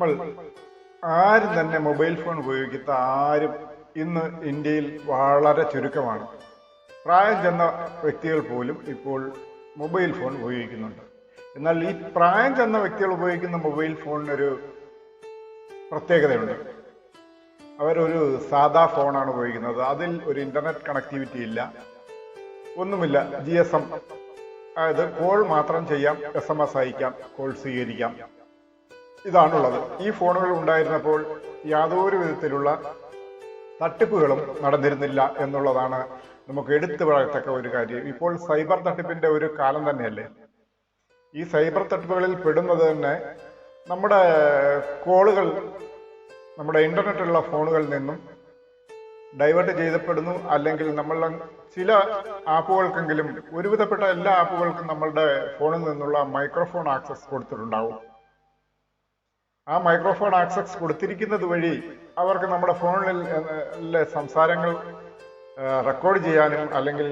നമ്മൾ ആരും തന്നെ മൊബൈൽ ഫോൺ ഉപയോഗിക്കാത്ത ആരും ഇന്ന് ഇന്ത്യയിൽ വളരെ ചുരുക്കമാണ്. പ്രായം ചെന്ന വ്യക്തികൾ പോലും ഇപ്പോൾ മൊബൈൽ ഫോൺ ഉപയോഗിക്കുന്നുണ്ട്. എന്നാൽ ഈ പ്രായം ചെന്ന വ്യക്തികൾ ഉപയോഗിക്കുന്ന മൊബൈൽ ഫോണിനൊരു പ്രത്യേകതയുണ്ട്. അവരൊരു സാധാ ഫോണാണ് ഉപയോഗിക്കുന്നത്. അതിൽ ഒരു ഇന്റർനെറ്റ് കണക്ടിവിറ്റി ഇല്ല, ഒന്നുമില്ല. GSM, അതായത് കോൾ മാത്രം ചെയ്യാം, SMS അയക്കാം, കോൾ സ്വീകരിക്കാം, ഇതാണുള്ളത്. ഈ ഫോണുകൾ ഉണ്ടായിരുന്നപ്പോൾ യാതൊരു വിധത്തിലുള്ള തട്ടിപ്പുകളും നടന്നിരുന്നില്ല എന്നുള്ളതാണ് നമുക്ക് എടുത്തു പറയത്തക്ക ഒരു കാര്യം. ഇപ്പോൾ സൈബർ തട്ടിപ്പിന്റെ ഒരു കാലം തന്നെയല്ലേ. ഈ സൈബർ തട്ടിപ്പുകളിൽ പെടുന്നത് തന്നെ നമ്മുടെ കോളുകൾ നമ്മുടെ ഇന്റർനെറ്റുള്ള ഫോണുകളിൽ നിന്നും ഡൈവേർട്ട് ചെയ്യപ്പെടുന്നു. അല്ലെങ്കിൽ നമ്മൾ ചില ആപ്പുകൾക്കെങ്കിലും, ഒരുവിധപ്പെട്ട എല്ലാ ആപ്പുകൾക്കും നമ്മളുടെ ഫോണിൽ നിന്നുള്ള മൈക്രോഫോൺ ആക്സസ് കൊടുത്തിട്ടുണ്ടാവും. ആ മൈക്രോഫോൺ ആക്സസ് കൊടുത്തിരിക്കുന്നത് വഴി അവർക്ക് നമ്മുടെ ഫോണിലെ സംസാരങ്ങൾ റെക്കോർഡ് ചെയ്യാനും അല്ലെങ്കിൽ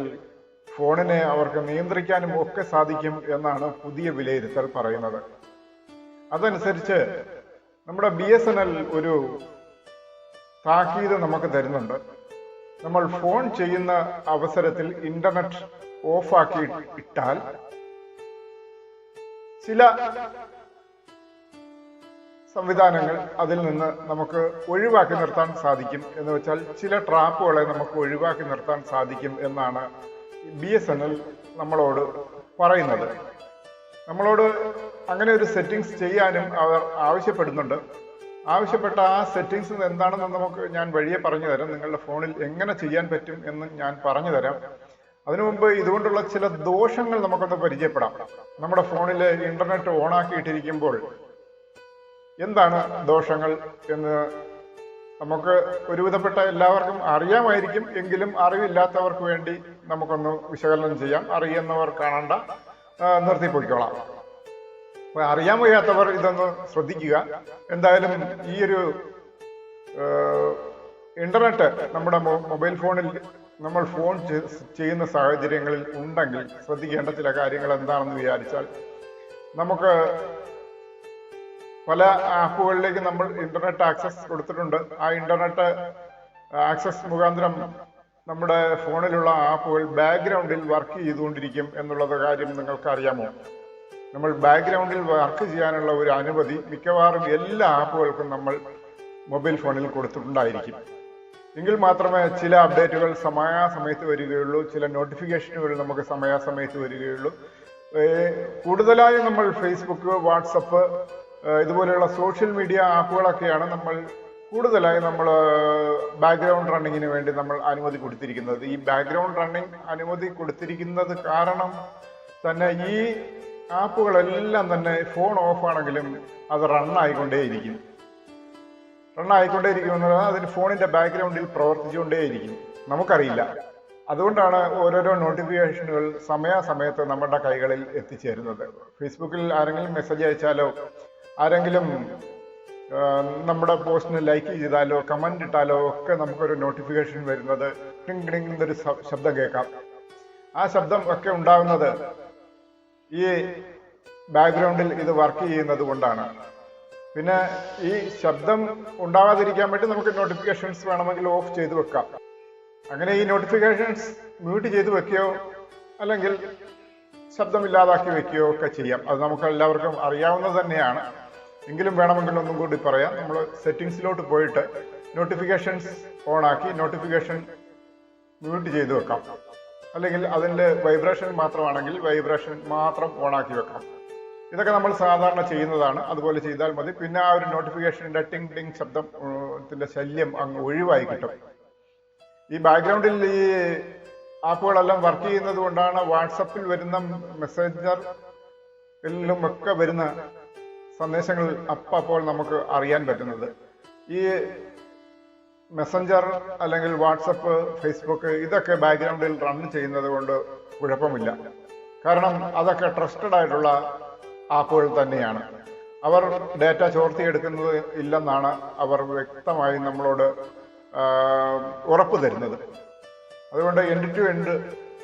ഫോണിനെ അവർക്ക് നിയന്ത്രിക്കാനും ഒക്കെ സാധിക്കും എന്നാണ് പുതിയ വിലയിരുത്തൽ പറയുന്നത്. അതനുസരിച്ച് നമ്മുടെ BSNL ഒരു താക്കീത് നമുക്ക് തരുന്നുണ്ട്. നമ്മൾ ഫോൺ ചെയ്യുന്ന അവസരത്തിൽ ഇന്റർനെറ്റ് ഓഫാക്കി ഇട്ടാൽ ചില സംവിധാനങ്ങൾ അതിൽ നിന്ന് നമുക്ക് ഒഴിവാക്കി നിർത്താൻ സാധിക്കും. എന്ന് വെച്ചാൽ ചില ട്രാപ്പുകളെ നമുക്ക് ഒഴിവാക്കി നിർത്താൻ സാധിക്കും എന്നാണ് BSNL നമ്മളോട് പറയുന്നത്. നമ്മളോട് അങ്ങനെ ഒരു സെറ്റിംഗ്സ് ചെയ്യാനും അവർ ആവശ്യപ്പെടുന്നുണ്ട്. ആവശ്യപ്പെട്ട ആ സെറ്റിംഗ്സ് എന്താണെന്ന് ഞാൻ വഴിയെ പറഞ്ഞു തരാം. നിങ്ങളുടെ ഫോണിൽ എങ്ങനെ ചെയ്യാൻ പറ്റും എന്ന് ഞാൻ പറഞ്ഞു തരാം. അതിനു മുമ്പ് ഇതുകൊണ്ടുള്ള ചില ദോഷങ്ങൾ നമുക്കൊന്ന് പരിചയപ്പെടാം. നമ്മുടെ ഫോണിൽ ഇന്റർനെറ്റ് ഓണാക്കിയിട്ടിരിക്കുമ്പോൾ എന്താണ് ദോഷങ്ങൾ എന്ന് നമുക്ക് ഒരുവിധപ്പെട്ട എല്ലാവർക്കും അറിയാമായിരിക്കും. എങ്കിലും അറിവില്ലാത്തവർക്ക് വേണ്ടി നമുക്കൊന്ന് വിശകലനം ചെയ്യാം. അറിയുന്നവർ കാണണ്ട, നിർത്തിപ്പൊയ്ക്കോളാം. അപ്പൊ അറിയാൻ വയ്യാത്തവർ ഇതൊന്ന് ശ്രദ്ധിക്കുക. എന്തായാലും ഈ ഒരു ഇന്റർനെറ്റ് നമ്മുടെ മൊബൈൽ ഫോണിൽ നമ്മൾ ഫോൺ ചെയ്യുന്ന സാഹചര്യങ്ങളിൽ ഉണ്ടെങ്കിൽ ശ്രദ്ധിക്കേണ്ട ചില കാര്യങ്ങൾ എന്താണെന്ന് വിചാരിച്ചാൽ, നമുക്ക് പല ആപ്പുകളിലേക്ക് നമ്മൾ ഇന്റർനെറ്റ് ആക്സസ് കൊടുത്തിട്ടുണ്ട്. ആ ഇന്റർനെറ്റ് ആക്സസ് മുഖാന്തരം നമ്മുടെ ഫോണിലുള്ള ആപ്പുകൾ ബാക്ക്ഗ്രൗണ്ടിൽ വർക്ക് ചെയ്തുകൊണ്ടിരിക്കും എന്നുള്ളത് കാര്യം നിങ്ങൾക്ക് അറിയാമോ? നമ്മൾ ബാക്ക്ഗ്രൗണ്ടിൽ വർക്ക് ചെയ്യാനുള്ള ഒരു അനുമതി മിക്കവാറും എല്ലാ ആപ്പുകൾക്കും നമ്മൾ മൊബൈൽ ഫോണിൽ കൊടുത്തിട്ടുണ്ടായിരിക്കും. എങ്കിൽ മാത്രമേ ചില അപ്ഡേറ്റുകൾ സമയാസമയത്ത് വരികയുള്ളൂ, ചില നോട്ടിഫിക്കേഷനുകൾ നമുക്ക് സമയാസമയത്ത് വരികയുള്ളൂ. കൂടുതലായും നമ്മൾ ഫേസ്ബുക്ക്, വാട്സപ്പ് ഇതുപോലെയുള്ള സോഷ്യൽ മീഡിയ ആപ്പുകളൊക്കെയാണ് കൂടുതലായി നമ്മൾ ബാക്ക്ഗ്രൗണ്ട് റണ്ണിങ്ങിന് വേണ്ടി നമ്മൾ അനുമതി കൊടുത്തിരിക്കുന്നത്. ഈ ബാക്ക്ഗ്രൗണ്ട് റണ്ണിങ് അനുമതി കൊടുത്തിരിക്കുന്നത് കാരണം തന്നെ ഈ ആപ്പുകളെല്ലാം തന്നെ ഫോൺ ഓഫ് ആണെങ്കിലും അത് റണ്ണായിക്കൊണ്ടേയിരിക്കും. എന്നത് അതിന് ഫോണിന്റെ ബാക്ക്ഗ്രൗണ്ടിൽ പ്രവർത്തിച്ചുകൊണ്ടേയിരിക്കും. നമുക്കറിയില്ല. അതുകൊണ്ടാണ് ഓരോരോ നോട്ടിഫിക്കേഷനുകൾ സമയാസമയത്ത് നമ്മുടെ കൈകളിൽ എത്തിച്ചേരുന്നത്. ഫേസ്ബുക്കിൽ ആരെങ്കിലും മെസ്സേജ് അയച്ചാലോ, ആരെങ്കിലും നമ്മുടെ പോസ്റ്റിന് ലൈക്ക് ചെയ്താലോ, കമന്റ് ഇട്ടാലോ ഒക്കെ നമുക്കൊരു നോട്ടിഫിക്കേഷൻ വരുന്നത് ടിങ് ടിങ് എന്നൊരു ശബ്ദം കേൾക്കാം. ആ ശബ്ദം ഒക്കെ ഉണ്ടാകുന്നത് ഈ ബാക്ക്ഗ്രൗണ്ടിൽ ഇത് വർക്ക് ചെയ്യുന്നത് കൊണ്ടാണ്. പിന്നെ ഈ ശബ്ദം ഉണ്ടാകാതിരിക്കാൻ വേണ്ടി നമുക്ക് നോട്ടിഫിക്കേഷൻസ് വേണമെങ്കിൽ ഓഫ് ചെയ്ത് വെക്കാം. അങ്ങനെ ഈ നോട്ടിഫിക്കേഷൻസ് മ്യൂട്ട് ചെയ്ത് വെക്കുകയോ അല്ലെങ്കിൽ ശബ്ദമില്ലാതാക്കി വെക്കുകയോ ഒക്കെ ചെയ്യാം. അത് നമുക്ക് എല്ലാവർക്കും അറിയാവുന്നത് തന്നെയാണ്. എങ്കിലും വേണമെങ്കിൽ ഒന്നും കൂടി പറയാം. നമ്മൾ സെറ്റിംഗ്സിലോട്ട് പോയിട്ട് നോട്ടിഫിക്കേഷൻസ് ഓണാക്കി നോട്ടിഫിക്കേഷൻ മ്യൂട്ട് ചെയ്ത് വെക്കാം. അല്ലെങ്കിൽ അതിൻ്റെ വൈബ്രേഷൻ മാത്രമാണെങ്കിൽ വൈബ്രേഷൻ മാത്രം ഓണാക്കി വെക്കാം. ഇതൊക്കെ നമ്മൾ സാധാരണ ചെയ്യുന്നതാണ്. അതുപോലെ ചെയ്താൽ മതി. പിന്നെ ആ ഒരു നോട്ടിഫിക്കേഷൻ്റെ ടിങ് ടിങ് ശബ്ദത്തിന്റെ ശല്യം അങ്ങ് ഒഴിവായി കിട്ടും. ഈ ബാക്ക്ഗ്രൗണ്ടിൽ ഈ ആപ്പുകളെല്ലാം വർക്ക് ചെയ്യുന്നത് കൊണ്ടാണ് വാട്സപ്പിൽ വരുന്ന മെസ്സഞ്ചറിലും ഒക്കെ വരുന്ന സന്ദേശങ്ങൾ അപ്പോൾ നമുക്ക് അറിയാൻ പറ്റുന്നത്. ഈ മെസ്സഞ്ചർ അല്ലെങ്കിൽ വാട്സപ്പ്, ഫേസ്ബുക്ക് ഇതൊക്കെ ബാക്ക്ഗ്രൗണ്ടിൽ റൺ ചെയ്യുന്നത് കൊണ്ട് കുഴപ്പമില്ല. കാരണം അതൊക്കെ ട്രസ്റ്റഡ് ആയിട്ടുള്ള ആപ്പുകൾ തന്നെയാണ്. അവർ ഡേറ്റ ചോർത്തിയെടുക്കുന്നത് ഇല്ലെന്നാണ് അവർ വ്യക്തമായി നമ്മളോട് ഉറപ്പ് തരുന്നത്. അതുകൊണ്ട് എൻഡ് ടു എൻഡ്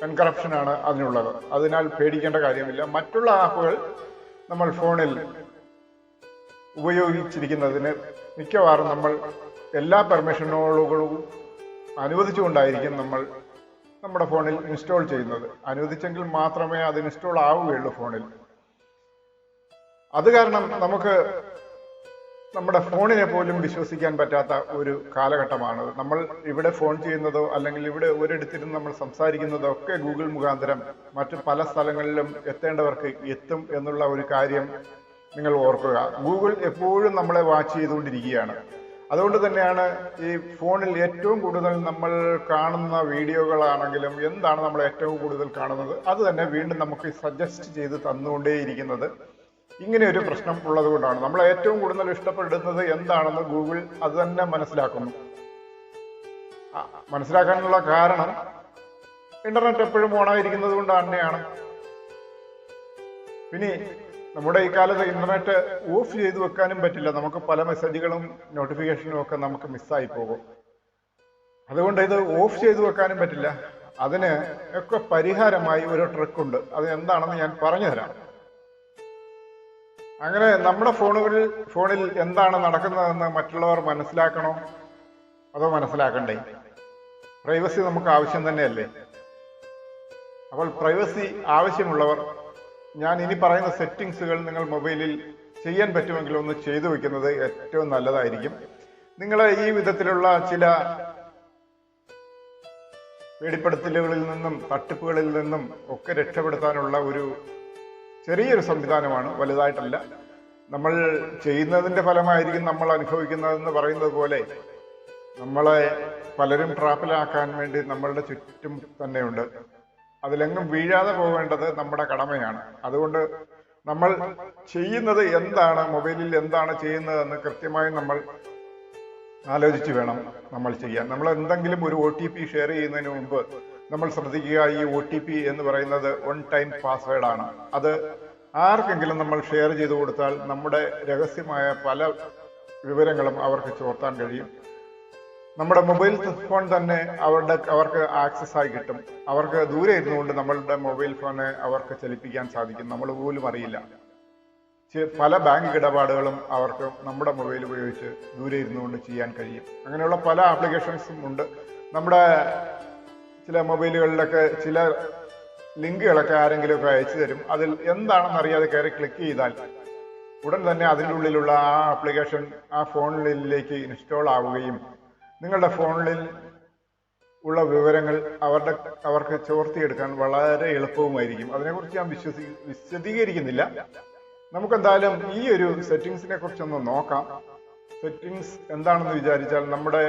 എൻക്രിപ്ഷനാണ് അതിനുള്ളത്. അതിനാൽ പേടിക്കേണ്ട കാര്യമില്ല. മറ്റുള്ള ആപ്പുകൾ നമ്മൾ ഫോണിൽ ഉപയോഗിച്ചിരിക്കുന്നതിന് മിക്കവാറും നമ്മൾ എല്ലാ പെർമിഷനുകളും അനുവദിച്ചുകൊണ്ടായിരിക്കും നമ്മൾ നമ്മുടെ ഫോണിൽ ഇൻസ്റ്റാൾ ചെയ്യുന്നത്. അനുവദിച്ചെങ്കിൽ മാത്രമേ അത് ഇൻസ്റ്റാൾ ആവുകയുള്ളൂ ഫോണിൽ. അത് കാരണം നമുക്ക് നമ്മുടെ ഫോണിനെ പോലും വിശ്വസിക്കാൻ പറ്റാത്ത ഒരു കാലഘട്ടമാണ്. നമ്മൾ ഇവിടെ ഫോൺ ചെയ്യുന്നതോ അല്ലെങ്കിൽ ഇവിടെ ഒരിടത്തിരുന്ന് നമ്മൾ സംസാരിക്കുന്നതോ ഒക്കെ ഗൂഗിൾ മുഖാന്തരം മറ്റു പല സ്ഥലങ്ങളിലും എത്തേണ്ടവർക്ക് എത്തും എന്നുള്ള ഒരു കാര്യം നിങ്ങൾ ഓർക്കുക. ഗൂഗിൾ എപ്പോഴും നമ്മളെ വാച്ച് ചെയ്തുകൊണ്ടിരിക്കുകയാണ്. അതുകൊണ്ട് തന്നെയാണ് ഈ ഫോണിൽ ഏറ്റവും കൂടുതൽ നമ്മൾ കാണുന്ന വീഡിയോകളാണെങ്കിലും എന്താണ് നമ്മൾ ഏറ്റവും കൂടുതൽ കാണുന്നത് അത് തന്നെ വീണ്ടും നമുക്ക് സജസ്റ്റ് ചെയ്ത് തന്നുകൊണ്ടേയിരിക്കുന്നത്. ഇങ്ങനെ ഒരു പ്രശ്നം ഉള്ളത് കൊണ്ടാണ്. നമ്മൾ ഏറ്റവും കൂടുതൽ ഇഷ്ടപ്പെടുന്നത് എന്താണെന്ന് ഗൂഗിൾ അത് തന്നെ മനസ്സിലാക്കുന്നു. മനസ്സിലാക്കാനുള്ള കാരണം ഇന്റർനെറ്റ് എപ്പോഴും ഓണായിരിക്കുന്നത് കൊണ്ട് തന്നെയാണ്. പിന്നെ നമ്മുടെ ഈ കാലത്ത് ഇന്റർനെറ്റ് ഓഫ് ചെയ്ത് വെക്കാനും പറ്റില്ല. നമുക്ക് പല മെസ്സേജുകളും നോട്ടിഫിക്കേഷനും ഒക്കെ നമുക്ക് മിസ്സായി പോകും. അതുകൊണ്ട് ഇത് ഓഫ് ചെയ്ത് വെക്കാനും പറ്റില്ല. അതിന് ഒക്കെ പരിഹാരമായി ഒരു ട്രിക്കുണ്ട്. അത് എന്താണെന്ന് ഞാൻ പറഞ്ഞു തരാം. അങ്ങനെ നമ്മുടെ ഫോണിൽ എന്താണ് നടക്കുന്നതെന്ന് മറ്റുള്ളവർ മനസ്സിലാക്കണോ അതോ മനസ്സിലാക്കണ്ടേ? പ്രൈവസി നമുക്ക് ആവശ്യം തന്നെയല്ലേ? അപ്പോൾ പ്രൈവസി ആവശ്യമുള്ളവർ ഞാൻ ഇനി പറയുന്ന സെറ്റിങ്സുകൾ നിങ്ങൾ മൊബൈലിൽ ചെയ്യാൻ പറ്റുമെങ്കിൽ ഒന്ന് ചെയ്തു വെക്കുന്നത് ഏറ്റവും നല്ലതായിരിക്കും. നിങ്ങളെ ഈ വിധത്തിലുള്ള ചില പേടിപ്പെടുത്തലുകളിൽ നിന്നും തട്ടിപ്പുകളിൽ നിന്നും ഒക്കെ രക്ഷപ്പെടുത്താനുള്ള ഒരു ചെറിയൊരു സംവിധാനമാണ്, വലുതായിട്ടല്ല. നമ്മൾ ചെയ്യുന്നതിന്റെ ഫലമായിരിക്കും നമ്മൾ അനുഭവിക്കുന്നതെന്ന് പറയുന്നത് പോലെ നമ്മളെ പലരും ട്രാപ്പിലാക്കാൻ വേണ്ടി നമ്മളുടെ ചുറ്റും തന്നെയുണ്ട്. അതിലെങ്ങും വീഴാതെ പോകേണ്ടത് നമ്മുടെ കടമയാണ്. അതുകൊണ്ട് നമ്മൾ ചെയ്യുന്നത് എന്താണ്, മൊബൈലിൽ എന്താണ് ചെയ്യുന്നതെന്ന് കൃത്യമായി നമ്മൾ ആലോചിച്ച് വേണം നമ്മൾ ചെയ്യാൻ. നമ്മൾ എന്തെങ്കിലും ഒരു OTP ഷെയർ ചെയ്യുന്നതിന് മുമ്പ് നമ്മൾ ശ്രദ്ധിക്കുക, ഈ OTP എന്ന് പറയുന്നത് വൺ ടൈം പാസ്വേഡ് ആണ്. അത് ആർക്കെങ്കിലും നമ്മൾ ഷെയർ ചെയ്ത് കൊടുത്താൽ നമ്മുടെ രഹസ്യമായ പല വിവരങ്ങളും അവർക്ക് ചോർത്താൻ കഴിയും. നമ്മുടെ മൊബൈൽ ഫോൺ തന്നെ അവർക്ക് ആക്സസ് ആയി കിട്ടും. അവർക്ക് ദൂരെ ഇരുന്നുകൊണ്ട് നമ്മളുടെ മൊബൈൽ ഫോണ് അവർക്ക് ചലിപ്പിക്കാൻ സാധിക്കും. നമ്മൾ പോലും അറിയില്ല. പല ബാങ്ക് ഇടപാടുകളും അവർക്ക് നമ്മുടെ മൊബൈൽ ഉപയോഗിച്ച് ദൂരെ ഇരുന്നുകൊണ്ട് ചെയ്യാൻ കഴിയും. അങ്ങനെയുള്ള പല ആപ്ലിക്കേഷൻസും ഉണ്ട്. നമ്മുടെ ചില മൊബൈലുകളിലൊക്കെ ചില ലിങ്കുകളൊക്കെ ആരെങ്കിലുമൊക്കെ അയച്ചു തരും. അതിൽ എന്താണെന്ന് അറിയാതെ കയറി ക്ലിക്ക് ചെയ്താൽ ഉടൻ തന്നെ അതിൻ്റെ ഉള്ളിലുള്ള ആ ആപ്ലിക്കേഷൻ ആ ഫോണിലേക്ക് ഇൻസ്റ്റാൾ ആവുകയും നിങ്ങളുടെ ഫോണിൽ ഉള്ള വിവരങ്ങൾ അവർക്ക് ചോർത്തിയെടുക്കാൻ വളരെ എളുപ്പവുമായിരിക്കും. അതിനെക്കുറിച്ച് ഞാൻ വിശദീകരിക്കുന്നില്ല. നമുക്കെന്തായാലും ഈ ഒരു സെറ്റിങ്സിനെ കുറിച്ചൊന്ന് നോക്കാം. സെറ്റിങ്സ് എന്താണെന്ന് വിചാരിച്ചാൽ നമ്മുടെ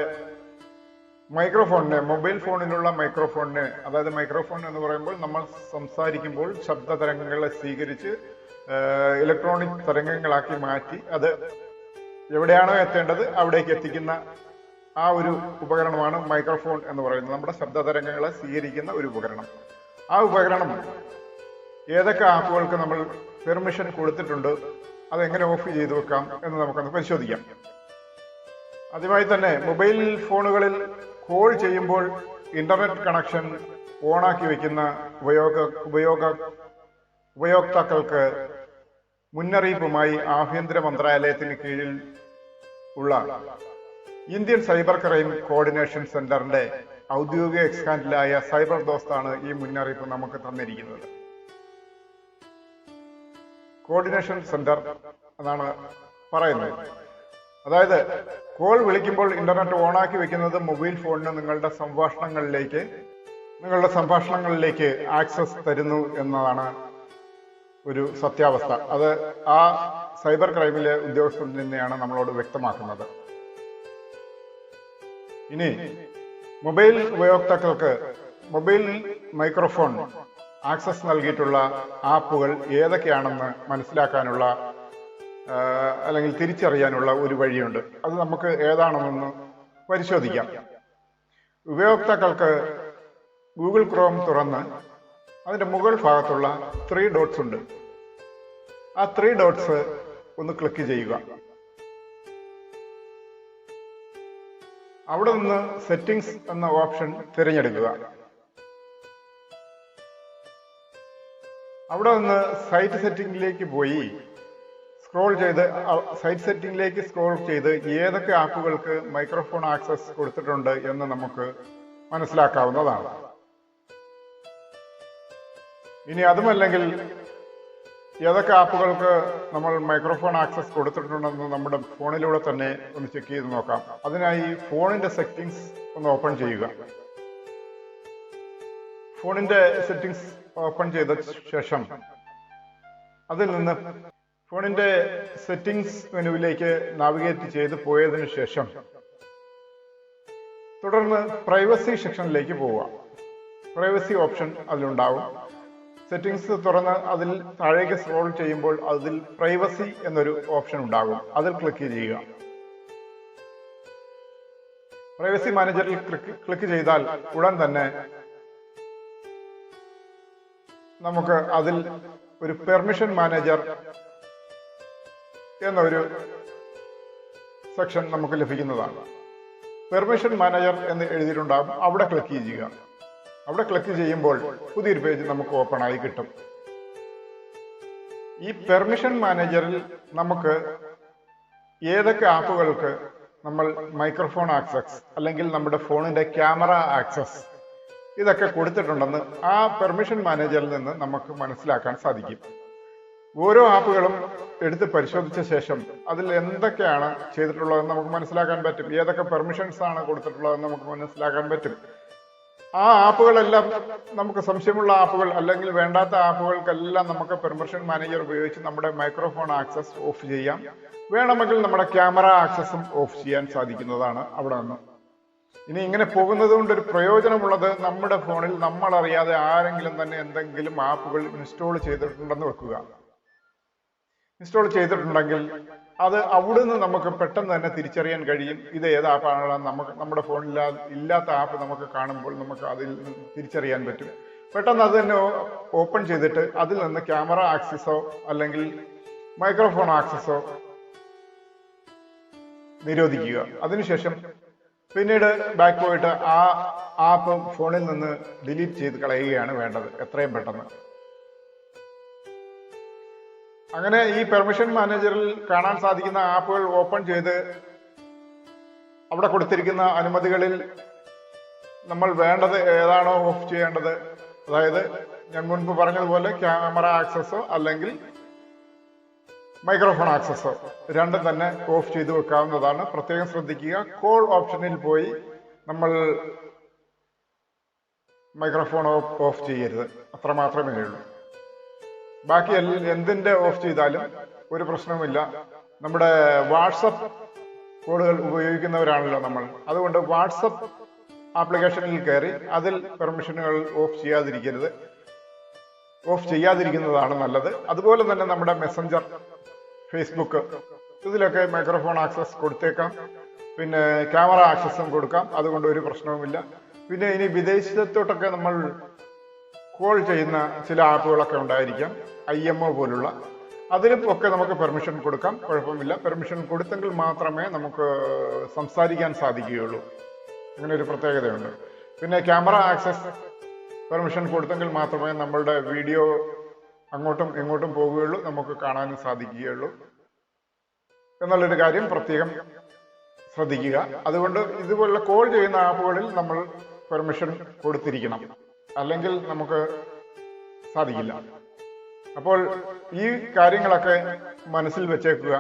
മൈക്രോഫോണിന്, മൊബൈൽ ഫോണിലുള്ള മൈക്രോഫോണിന്, അതായത് മൈക്രോഫോൺ എന്ന് പറയുമ്പോൾ നമ്മൾ സംസാരിക്കുമ്പോൾ ശബ്ദ തരംഗങ്ങളെ സ്വീകരിച്ച് ഇലക്ട്രോണിക് തരംഗങ്ങളാക്കി മാറ്റി അത് എവിടെയാണോ എത്തേണ്ടത് അവിടേക്ക് എത്തിക്കുന്ന ആ ഒരു ഉപകരണമാണ് മൈക്രോഫോൺ എന്ന് പറയുന്നത്. നമ്മുടെ ശബ്ദ തരംഗങ്ങളെ സ്വീകരിക്കുന്ന ഒരു ഉപകരണം. ആ ഉപകരണം ഏതൊക്കെ ആപ്പുകൾക്ക് നമ്മൾ പെർമിഷൻ കൊടുത്തിട്ടുണ്ട്, അതെങ്ങനെ ഓഫ് ചെയ്ത് വെക്കാം എന്ന് നമുക്കൊന്ന് പരിശോധിക്കാം. ആദ്യമായി തന്നെ മൊബൈൽ ഫോണുകളിൽ കോൾ ചെയ്യുമ്പോൾ ഇന്റർനെറ്റ് കണക്ഷൻ ഓണാക്കി വെക്കുന്ന ഉപയോക്താക്കൾക്ക് മുന്നറിയിപ്പുമായി ആഭ്യന്തര മന്ത്രാലയത്തിന് കീഴിൽ ഉള്ള ഇന്ത്യൻ സൈബർ ക്രൈം കോർഡിനേഷൻ സെന്ററിന്റെ ഔദ്യോഗിക എക്സ് ഹാൻഡിലായ സൈബർ ദോസ്താണ് ഈ മുന്നറിയിപ്പ് നമുക്ക് തന്നിരിക്കുന്നത്. കോർഡിനേഷൻ സെന്റർ എന്നാണ് പറയുന്നത്. അതായത് കോൾ വിളിക്കുമ്പോൾ ഇന്റർനെറ്റ് ഓണാക്കി വെക്കുന്നത് മൊബൈൽ ഫോണിന് നിങ്ങളുടെ സംഭാഷണങ്ങളിലേക്ക് ആക്സസ് തരുന്നു എന്നതാണ് ഒരു സത്യാവസ്ഥ. അത് ആ സൈബർ ക്രൈമിലെ ഉദ്യോഗസ്ഥൻ തന്നെയാണ് നമ്മളോട് വ്യക്തമാക്കുന്നത്. ഇനി മൊബൈൽ ഉപയോക്താക്കൾക്ക് മൊബൈൽ മൈക്രോഫോൺ ആക്സസ് നൽകിയിട്ടുള്ള ആപ്പുകൾ ഏതൊക്കെയാണെന്ന് മനസ്സിലാക്കാനുള്ള അല്ലെങ്കിൽ തിരിച്ചറിയാനുള്ള ഒരു വഴിയുണ്ട്. അത് നമുക്ക് ഏതാണെന്നൊന്ന് പരിശോധിക്കാം. ഉപയോക്താക്കൾക്ക് ഗൂഗിൾ ക്രോം തുറന്ന് അതിൻ്റെ മുകൾ ഭാഗത്തുള്ള 3 ഡോട്ട്സ് ഉണ്ട്. ആ 3 ഡോട്ട്സ് ഒന്ന് ക്ലിക്ക് ചെയ്യുക. അവിടെ നിന്ന് സെറ്റിംഗ്സ് എന്ന ഓപ്ഷൻ തിരഞ്ഞെടുക്കുക. അവിടെ നിന്ന് സൈറ്റ് സെറ്റിംഗിലേക്ക് പോയി സ്ക്രോൾ ചെയ്ത് സൈറ്റ് സെറ്റിംഗിലേക്ക് സ്ക്രോൾ ചെയ്ത് ഏതൊക്കെ ആപ്പുകൾക്ക് മൈക്രോഫോൺ ആക്സസ് കൊടുത്തിട്ടുണ്ട് എന്ന് നമുക്ക് മനസ്സിലാക്കാവുന്നതാണ്. ഇനി അതുമല്ലെങ്കിൽ ഏതൊക്കെ ആപ്പുകൾക്ക് നമ്മൾ മൈക്രോഫോൺ ആക്സസ് കൊടുത്തിട്ടുണ്ടെന്ന് നമ്മുടെ ഫോണിലൂടെ തന്നെ ഒന്ന് ചെക്ക് ചെയ്ത് നോക്കാം. അതിനായി ഫോണിന്റെ സെറ്റിംഗ്സ് ഒന്ന് ഓപ്പൺ ചെയ്യുക. ഫോണിന്റെ സെറ്റിംഗ്സ് ഓപ്പൺ ചെയ്ത ശേഷം അതിൽ നിന്ന് ഫോണിന്റെ സെറ്റിംഗ്സ് മെനുവിലേക്ക് നാവിഗേറ്റ് ചെയ്ത് പോയതിനു ശേഷം തുടർന്ന് പ്രൈവസി സെക്ഷനിലേക്ക് പോവുക. Privacy option അതിലുണ്ടാവും. സെറ്റിംഗ്സ് തുറന്ന് അതിൽ താഴേക്ക് സ്ക്രോൾ ചെയ്യുമ്പോൾ അതിൽ പ്രൈവസി എന്നൊരു ഓപ്ഷൻ ഉണ്ടാകും. അതിൽ ക്ലിക്ക് ചെയ്യുക. പ്രൈവസി മാനേജറിൽ ക്ലിക്ക് ചെയ്താൽ ഉടൻ തന്നെ നമുക്ക് അതിൽ ഒരു പെർമിഷൻ മാനേജർ എന്നൊരു സെക്ഷൻ നമുക്ക് ലഭിക്കുന്നതാണ്. പെർമിഷൻ മാനേജർ എന്ന് എഴുതിയിട്ടുണ്ടാകും. അവിടെ ക്ലിക്ക് ചെയ്യുക. അവിടെ ക്ലിക്ക് ചെയ്യുമ്പോൾ പുതിയൊരു പേജ് നമുക്ക് ഓപ്പൺ ആയി കിട്ടും. ഈ പെർമിഷൻ മാനേജറിൽ നമുക്ക് ഏതൊക്കെ ആപ്പുകൾക്ക് നമ്മൾ മൈക്രോഫോൺ ആക്സസ് അല്ലെങ്കിൽ നമ്മുടെ ഫോണിന്റെ ക്യാമറ ആക്സസ് ഇതൊക്കെ കൊടുത്തിട്ടുണ്ടെന്ന് ആ പെർമിഷൻ മാനേജറിൽ നിന്ന് നമുക്ക് മനസ്സിലാക്കാൻ സാധിക്കും. ഓരോ ആപ്പുകളും എടുത്ത് പരിശോധിച്ച ശേഷം അതിൽ എന്തൊക്കെയാണ് ചെയ്തിട്ടുള്ളതെന്ന് നമുക്ക് മനസ്സിലാക്കാൻ പറ്റും. ഏതൊക്കെ പെർമിഷൻസ് ആണ് കൊടുത്തിട്ടുള്ളതെന്ന് നമുക്ക് മനസ്സിലാക്കാൻ പറ്റും. ആ ആപ്പുകളെല്ലാം നമുക്ക് സംശയമുള്ള ആപ്പുകൾ അല്ലെങ്കിൽ വേണ്ടാത്ത ആപ്പുകൾക്കെല്ലാം നമുക്ക് പെർമിഷൻ മാനേജർ ഉപയോഗിച്ച് നമ്മുടെ മൈക്രോഫോൺ ആക്സസ് ഓഫ് ചെയ്യാം. വേണമെങ്കിൽ നമ്മുടെ ക്യാമറ ആക്സസും ഓഫ് ചെയ്യാൻ സാധിക്കുന്നതാണ് അവിടെ നിന്ന്. ഇനി ഇങ്ങനെ പോകുന്നത് കൊണ്ട് ഒരു പ്രയോജനമുള്ളത്, നമ്മുടെ ഫോണിൽ നമ്മൾ അറിയാതെ ആരെങ്കിലും തന്നെ എന്തെങ്കിലും ആപ്പുകൾ ഇൻസ്റ്റാൾ ചെയ്തിട്ടുണ്ടെന്ന് വെക്കുക. ഇൻസ്റ്റാൾ ചെയ്തിട്ടുണ്ടെങ്കിൽ അത് അവിടുന്ന് നമുക്ക് പെട്ടെന്ന് തന്നെ തിരിച്ചറിയാൻ കഴിയും. ഇത് ഏത് ആപ്പാണ് നമുക്ക് നമ്മുടെ ഫോണിൽ ഇല്ലാത്ത ആപ്പ് നമുക്ക് കാണുമ്പോൾ നമുക്ക് അതിൽ തിരിച്ചറിയാൻ പറ്റും. പെട്ടെന്ന് അത് തന്നെ ഓപ്പൺ ചെയ്തിട്ട് അതിൽ നിന്ന് ക്യാമറ ആക്സസോ അല്ലെങ്കിൽ മൈക്രോഫോൺ ആക്സസോ നിരോധിക്കുക. അതിനുശേഷം പിന്നീട് ബാക്ക് പോയിട്ട് ആ ആപ്പ് ഫോണിൽ നിന്ന് ഡിലീറ്റ് ചെയ്ത് കളയുകയാണ് വേണ്ടത് എത്രയും പെട്ടെന്ന്. അങ്ങനെ ഈ പെർമിഷൻ മാനേജറിൽ കാണാൻ സാധിക്കുന്ന ആപ്പുകൾ ഓപ്പൺ ചെയ്ത് അവിടെ കൊടുത്തിരിക്കുന്ന അനുമതികളിൽ നമ്മൾ വേണ്ടത് ഏതാണോ ഓഫ് ചെയ്യേണ്ടത്, അതായത് ഞാൻ മുൻപ് പറഞ്ഞതുപോലെ ക്യാമറ ആക്സസോ അല്ലെങ്കിൽ മൈക്രോഫോൺ ആക്സസോ രണ്ടും തന്നെ ഓഫ് ചെയ്ത് വെക്കാവുന്നതാണ്. പ്രത്യേകം ശ്രദ്ധിക്കുക, കോൾ ഓപ്ഷനിൽ പോയി നമ്മൾ മൈക്രോഫോൺ ഓഫ് ചെയ്യരുത്. അത്ര മാത്രമേ ഉള്ളൂ. ബാക്കി എന്തിന്റെ ഓഫ് ചെയ്താലും ഒരു പ്രശ്നവുമില്ല. നമ്മുടെ വാട്സപ്പ് കോളുകൾ ഉപയോഗിക്കുന്നവരാണല്ലോ നമ്മൾ. അതുകൊണ്ട് വാട്സപ്പ് ആപ്ലിക്കേഷനിൽ കയറി അതിൽ പെർമിഷനുകൾ ഓഫ് ചെയ്യാതിരിക്കുന്നതാണ് നല്ലത്. അതുപോലെ തന്നെ നമ്മുടെ മെസ്സഞ്ചർ, ഫേസ്ബുക്ക് ഇതിലൊക്കെ മൈക്രോഫോൺ ആക്സസ് കൊടുത്തേക്കാം. പിന്നെ ക്യാമറ ആക്സസും കൊടുക്കാം. അതുകൊണ്ട് ഒരു പ്രശ്നവുമില്ല. പിന്നെ ഇനി വിദേശത്തോട്ടൊക്കെ നമ്മൾ കോൾ ചെയ്യുന്ന ചില ആപ്പുകളൊക്കെ ഉണ്ടായിരിക്കാം, IMO പോലുള്ള. അതിലും ഒക്കെ നമുക്ക് പെർമിഷൻ കൊടുക്കാം, കുഴപ്പമില്ല. പെർമിഷൻ കൊടുത്തെങ്കിൽ മാത്രമേ നമുക്ക് സംസാരിക്കാൻ സാധിക്കുകയുള്ളൂ. അങ്ങനെ ഒരു പ്രത്യേകതയുണ്ട്. പിന്നെ ക്യാമറ ആക്സസ് പെർമിഷൻ കൊടുത്തെങ്കിൽ മാത്രമേ നമ്മളുടെ വീഡിയോ അങ്ങോട്ടും ഇങ്ങോട്ടും പോവുകയുള്ളൂ, നമുക്ക് കാണാനും സാധിക്കുകയുള്ളൂ എന്നുള്ളൊരു കാര്യം പ്രത്യേകം ശ്രദ്ധിക്കുക. അതുകൊണ്ട് ഇതുപോലുള്ള കോൾ ചെയ്യുന്ന ആപ്പുകളിൽ നമ്മൾ പെർമിഷൻ കൊടുത്തിരിക്കണം, അല്ലെങ്കിൽ നമുക്ക് സാധിക്കില്ല. അപ്പോൾ ഈ കാര്യങ്ങളൊക്കെ മനസ്സിൽ വെച്ചേക്കുക.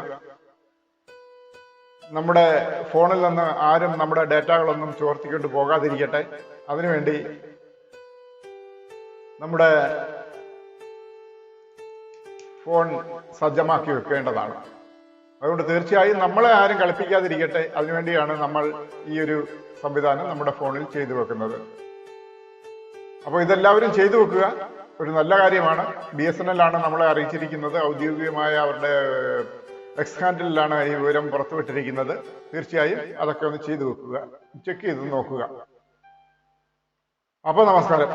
നമ്മുടെ ഫോണിൽ നിന്ന് ആരും നമ്മുടെ ഡേറ്റകളൊന്നും ചോർത്തിക്കൊണ്ട് പോകാതിരിക്കട്ടെ. അതിനുവേണ്ടി നമ്മുടെ ഫോൺ സജ്ജമാക്കി വെക്കേണ്ടതാണ്. അതുകൊണ്ട് തീർച്ചയായും നമ്മളെ ആരും കളിപ്പിക്കാതിരിക്കട്ടെ. അതിനുവേണ്ടിയാണ് നമ്മൾ ഈ ഒരു സംവിധാനം നമ്മുടെ ഫോണിൽ ചെയ്തു വെക്കുന്നത്. അപ്പോൾ ഇതെല്ലാവരും ചെയ്തു വെക്കുക. ഒരു നല്ല കാര്യമാണ്. BSNL ആണ് നമ്മളെ അറിയിച്ചിരിക്കുന്നത്. ഔദ്യോഗികമായ അവരുടെ എക്സ് ഹാൻഡിലാണ് ഈ വിവരം പുറത്തുവിട്ടിരിക്കുന്നത്. തീർച്ചയായും അതൊക്കെ ഒന്ന് ചെയ്തു വെക്കുക, ചെക്ക് ചെയ്ത് നോക്കുക. അപ്പോൾ നമസ്കാരം.